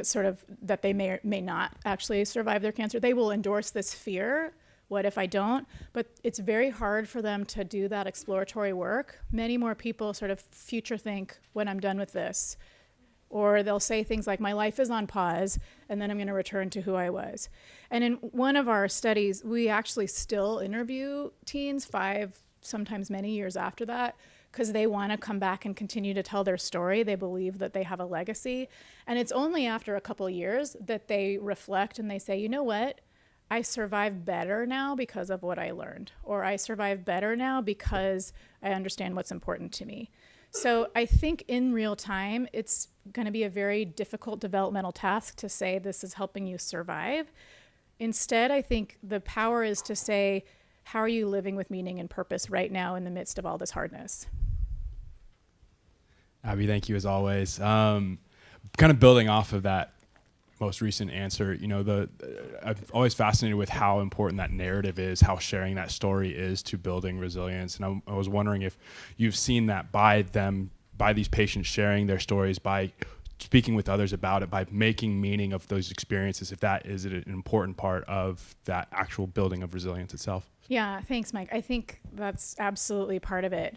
sort of that they may or may not actually survive their cancer. They will endorse this fear. What if I don't? But it's very hard for them to do that exploratory work. Many more people sort of future think when I'm done with this. Or they'll say things like, my life is on pause, and then I'm going to return to who I was. And in one of our studies, we actually still interview teens 5, sometimes many years after that, because they want to come back and continue to tell their story. They believe that they have a legacy. And it's only after a couple years that they reflect and they say, you know what? I survive better now because of what I learned. Or I survive better now because I understand what's important to me. So I think in real time, it's going to be a very difficult developmental task to say this is helping you survive. Instead, I think the power is to say, how are you living with meaning and purpose right now in the midst of all this hardness? Abby, thank you as always. Kind of building off of that most recent answer, I'm always fascinated with how important that narrative is, how sharing that story is to building resilience. And I was wondering if you've seen that by these patients sharing their stories, by speaking with others about it, by making meaning of those experiences, if that is an important part of that actual building of resilience itself. Yeah, thanks, Mike. I think that's absolutely part of it.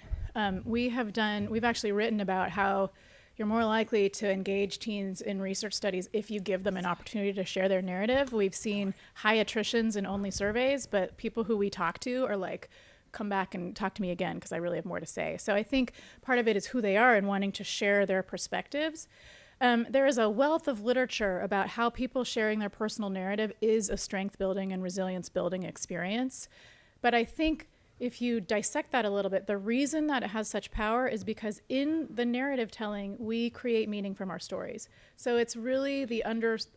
We've actually written about how you're more likely to engage teens in research studies if you give them an opportunity to share their narrative. We've seen high attritions in only surveys, but people who we talk to are like, come back and talk to me again because I really have more to say. So I think part of it is who they are and wanting to share their perspectives. There is a wealth of literature about how people sharing their personal narrative is a strength building and resilience building experience. But I think if you dissect that a little bit, the reason that it has such power is because in the narrative telling, we create meaning from our stories. So it's really the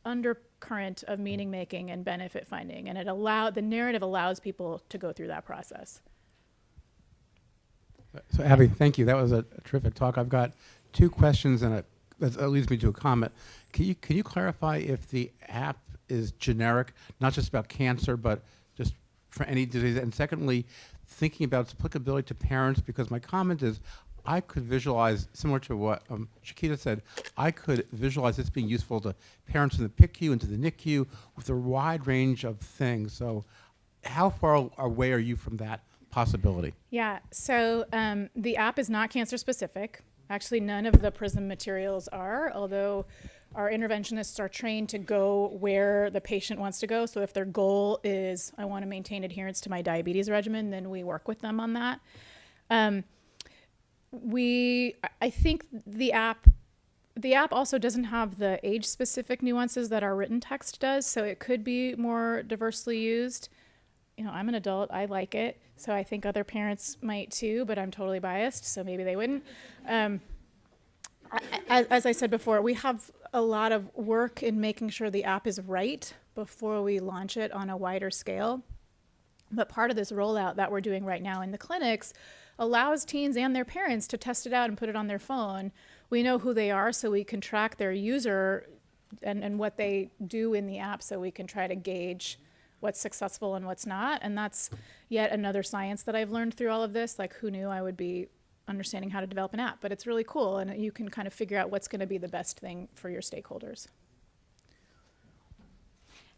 undercurrent of meaning making and benefit finding, and the narrative allows people to go through that process. So Abby, thank you. That was a terrific talk. I've got 2 questions, and that leads me to a comment. Can you clarify if the app is generic, not just about cancer, but just for any disease? And secondly, thinking about its applicability to parents, because my comment is I could visualize, similar to what Shakita said, I could visualize this being useful to parents in the PICU and to the NICU with a wide range of things. So how far away are you from that possibility? Yeah, so the app is not cancer specific. Actually, none of the PRISM materials are, although our interventionists are trained to go where the patient wants to go. So if their goal is, I want to maintain adherence to my diabetes regimen, then we work with them on that. I think the app also doesn't have the age-specific nuances that our written text does, so it could be more diversely used. I'm an adult, I like it, so I think other parents might too, but I'm totally biased, so maybe they wouldn't. As I said before, we have a lot of work in making sure the app is right before we launch it on a wider scale. But part of this rollout that we're doing right now in the clinics allows teens and their parents to test it out and put it on their phone. We know who they are, so we can track their user and what they do in the app, so we can try to gauge what's successful and what's not. And that's yet another science that I've learned through all of this. Like, who knew I would be understanding how to develop an app. But it's really cool, and you can kind of figure out what's going to be the best thing for your stakeholders.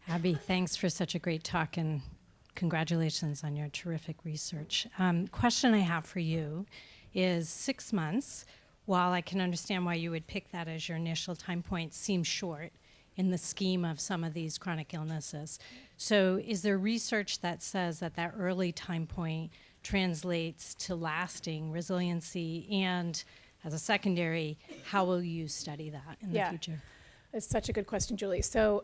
Abby, thanks for such a great talk, and congratulations on your terrific research. Question I have for you is 6 months. While I can understand why you would pick that as your initial time point, seems short in the scheme of some of these chronic illnesses. So is there research that says that that early time point translates to lasting resiliency? And as a secondary, how will you study that in the future? It's such a good question, Julie. So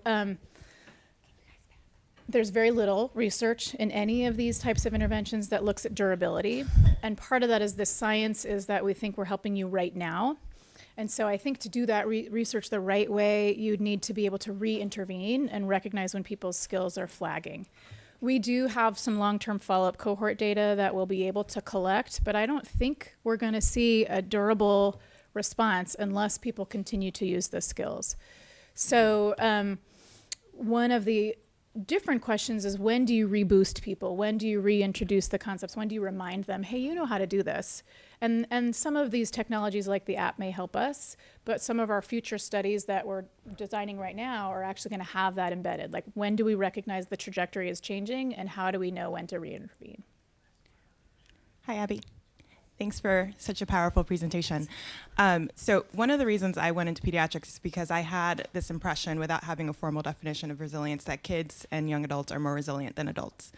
there's very little research in any of these types of interventions that looks at durability. And part of that is the science is that we think we're helping you right now. And so I think to do that research the right way, you'd need to be able to re-intervene and recognize when people's skills are flagging. We do have some long-term follow-up cohort data that we'll be able to collect, but I don't think we're going to see a durable response unless people continue to use the skills. So one of the different questions is, when do you reboost people? When do you reintroduce the concepts? When do you remind them, hey, you know how to do this? And some of these technologies like the app may help us, but some of our future studies that we're designing right now are actually going to have that embedded. Like, when do we recognize the trajectory is changing, and how do we know when to reintervene? Hi, Abby. Thanks for such a powerful presentation. So one of the reasons I went into pediatrics is because I had this impression, without having a formal definition of resilience, that kids and young adults are more resilient than adults.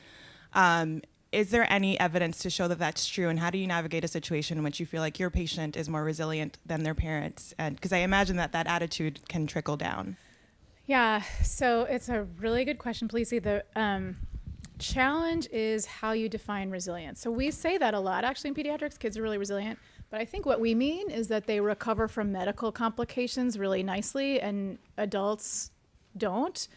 Is there any evidence to show that that's true, and how do you navigate a situation in which you feel like your patient is more resilient than their parents? And because I imagine that that attitude can trickle down. Yeah, so it's a really good question, Felicia. The challenge is how you define resilience. So we say that a lot, actually, in pediatrics. Kids are really resilient. But I think what we mean is that they recover from medical complications really nicely, and adults don't.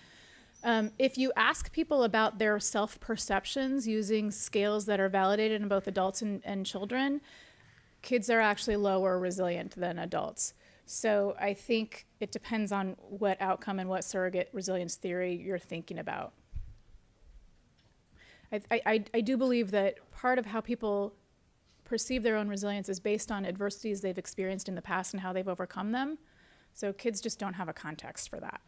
If you ask people about their self-perceptions using scales that are validated in both adults and children, kids are actually lower resilient than adults. So I think it depends on what outcome and what surrogate resilience theory you're thinking about. I do believe that part of how people perceive their own resilience is based on adversities they've experienced in the past and how they've overcome them. So kids just don't have a context for that.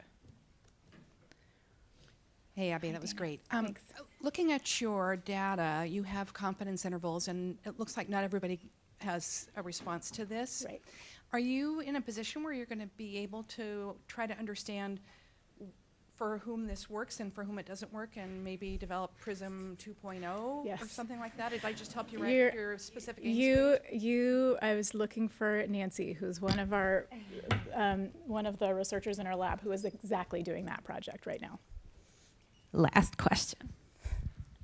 Hey, Abby, that was great. Thanks. Looking at your data, you have confidence intervals, and it looks like not everybody has a response to this. Right. Are you in a position where you're going to be able to try to understand for whom this works and for whom it doesn't work, and maybe develop PRISM 2.0 Yes. or something like that? Did I just help you write your specific I was looking for Nancy, who's one of our one of the researchers in our lab who is exactly doing that project right now. Last question.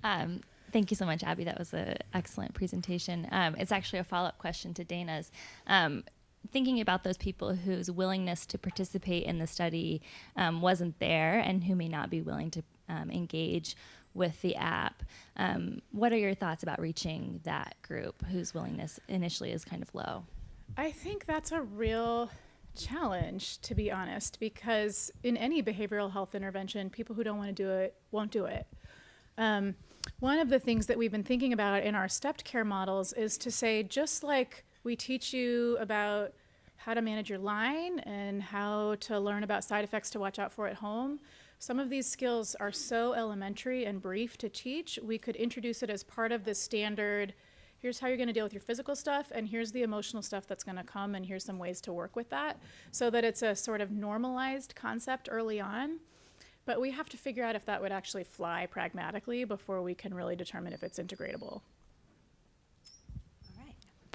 Thank you so much, Abby. That was an excellent presentation. It's actually a follow-up question to Dana's. Thinking about those people whose willingness to participate in the study wasn't there, and who may not be willing to engage with the app, what are your thoughts about reaching that group whose willingness initially is kind of low? I think that's a real challenge, to be honest, because in any behavioral health intervention, people who don't want to do it won't do it. One of the things that we've been thinking about in our stepped care models is to say, just like we teach you about how to manage your line and how to learn about side effects to watch out for at home, some of these skills are so elementary and brief to teach, we could introduce it as part of the standard. Here's how you're going to deal with your physical stuff, and here's the emotional stuff that's going to come, and here's some ways to work with that, so that it's a sort of normalized concept early on. But we have to figure out if that would actually fly pragmatically before we can really determine if it's integratable.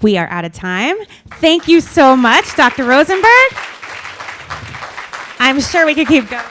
We are out of time. Thank you so much, Dr. Rosenberg. I'm sure we could keep going.